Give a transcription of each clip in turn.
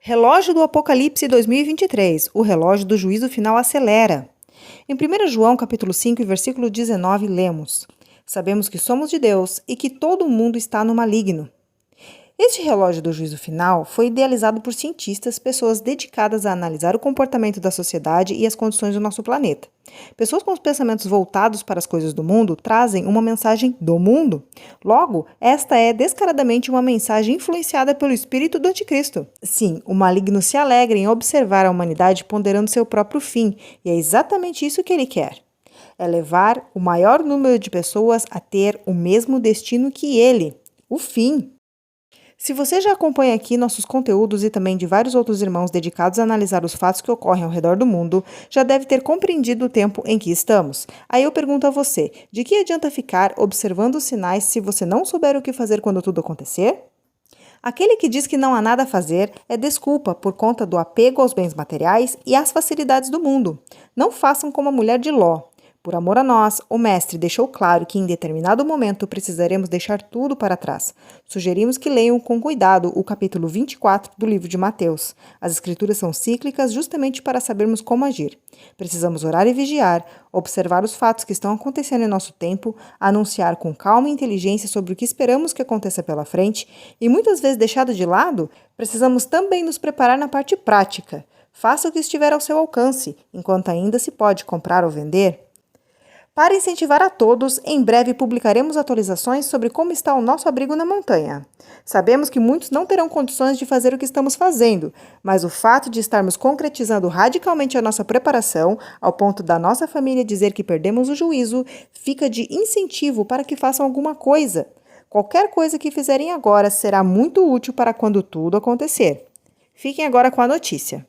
Relógio do Apocalipse 2023, o relógio do juízo final acelera. Em 1 João capítulo 5, versículo 19, lemos: Sabemos que somos de Deus e que todo o mundo está no maligno. Este relógio do juízo final foi idealizado por cientistas, pessoas dedicadas a analisar o comportamento da sociedade e as condições do nosso planeta. Pessoas com os pensamentos voltados para as coisas do mundo trazem uma mensagem do mundo. Logo, esta é descaradamente uma mensagem influenciada pelo espírito do anticristo. Sim, o maligno se alegra em observar a humanidade ponderando seu próprio fim, e é exatamente isso que ele quer. É levar o maior número de pessoas a ter o mesmo destino que ele, o fim. Se você já acompanha aqui nossos conteúdos e também de vários outros irmãos dedicados a analisar os fatos que ocorrem ao redor do mundo, já deve ter compreendido o tempo em que estamos. Aí eu pergunto a você, de que adianta ficar observando os sinais se você não souber o que fazer quando tudo acontecer? Aquele que diz que não há nada a fazer é desculpa por conta do apego aos bens materiais e às facilidades do mundo. Não façam como a mulher de Ló. Por amor a nós, o Mestre deixou claro que em determinado momento precisaremos deixar tudo para trás. Sugerimos que leiam com cuidado o capítulo 24 do livro de Mateus. As escrituras são cíclicas justamente para sabermos como agir. Precisamos orar e vigiar, observar os fatos que estão acontecendo em nosso tempo, anunciar com calma e inteligência sobre o que esperamos que aconteça pela frente e, muitas vezes deixado de lado, precisamos também nos preparar na parte prática. Faça o que estiver ao seu alcance, enquanto ainda se pode comprar ou vender. Para incentivar a todos, em breve publicaremos atualizações sobre como está o nosso abrigo na montanha. Sabemos que muitos não terão condições de fazer o que estamos fazendo, mas o fato de estarmos concretizando radicalmente a nossa preparação, ao ponto da nossa família dizer que perdemos o juízo, fica de incentivo para que façam alguma coisa. Qualquer coisa que fizerem agora será muito útil para quando tudo acontecer. Fiquem agora com a notícia.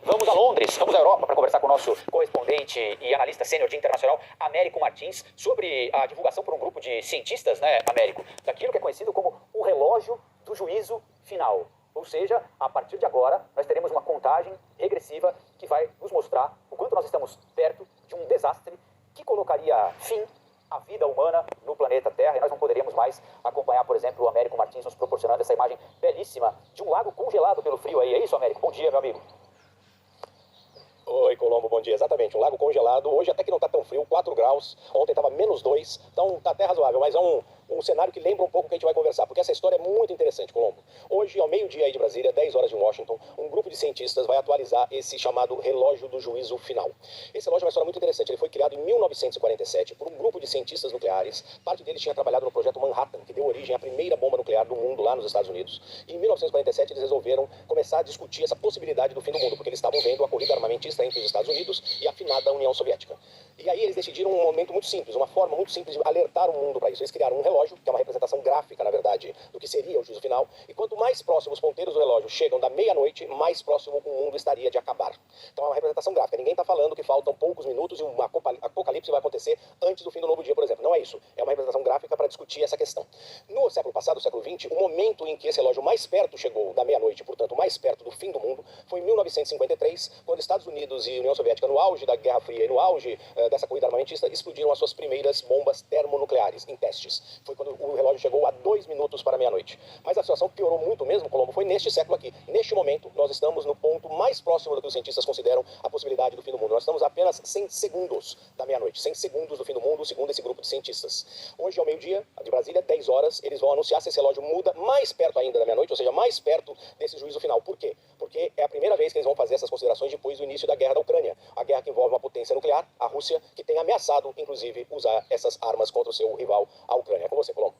Vamos a Londres, vamos à Europa para conversar com o nosso correspondente e analista sênior de internacional, Américo Martins, sobre a divulgação por um grupo de cientistas, Américo, daquilo que é conhecido como o relógio do juízo final. Ou seja, a partir de agora, nós teremos uma contagem regressiva que vai nos mostrar o quanto nós estamos perto de um desastre que colocaria fim à vida humana no planeta Terra, e nós não poderíamos mais acompanhar, por exemplo, o Américo Martins nos proporcionando essa imagem belíssima de um lago congelado pelo frio aí. É isso, Américo? Bom dia, meu amigo. Oi, Colombo, bom dia. Exatamente, um lago congelado. Hoje até que não está tão frio, 4 graus. Ontem estava -2, então está até razoável. Mas é um cenário que lembra um pouco o que a gente vai conversar, porque essa história é muito interessante, Colombo. Hoje, ao meio-dia aí de Brasília, 10 horas de Washington, um grupo de cientistas vai atualizar esse chamado relógio do juízo final. Esse relógio é uma história muito interessante. Ele foi criado em 1947 por um grupo de cientistas nucleares. Parte deles tinha trabalhado no projeto Manhattan, que deu origem à primeira bomba nuclear do mundo lá nos Estados Unidos. E em 1947 eles resolveram começar a discutir essa possibilidade do fim do mundo, porque eles estavam vendo a corrida armamentista entre os Estados Unidos e a finada União Soviética. E aí eles decidiram um momento muito simples, uma forma muito simples de alertar o mundo para isso. Eles criaram um relógio, que é uma representação gráfica, na verdade, do que seria o juízo final. E quanto mais próximo os ponteiros do relógio chegam da meia-noite, mais próximo o mundo estaria de acabar. Então é uma representação gráfica. Ninguém está falando que faltam poucos minutos e um apocalipse vai acontecer antes do fim do novo dia, por exemplo. Não é isso. É uma representação gráfica para discutir essa questão. No século passado, século XX, o momento em que esse relógio mais perto chegou da meia-noite, portanto, mais perto do fim do mundo, foi em 1953, quando Estados Unidos e União Soviética, no auge da Guerra Fria e no auge dessa corrida armamentista, explodiram as suas primeiras bombas termonucleares em testes. Foi quando o relógio chegou a 2 minutos para meia-noite. Mas a situação piorou muito mesmo, Colombo, foi neste século aqui. Neste momento, nós estamos no ponto mais próximo do que os cientistas consideram a possibilidade do fim do mundo. Nós estamos a apenas 100 segundos da meia-noite, 100 segundos do fim do mundo, segundo esse grupo de cientistas. Hoje, ao meio-dia, de Brasília, 10 horas, eles vão anunciar se esse relógio muda mais perto ainda da meia-noite, ou seja, mais perto desse juízo final. Por quê? Porque é a primeira vez que eles vão fazer essas considerações depois do início da guerra da Ucrânia. A guerra que envolve uma potência nuclear, a Rússia, que tem ameaçado, inclusive, usar essas armas contra o seu rival, a Ucrânia. É com você, Colombo.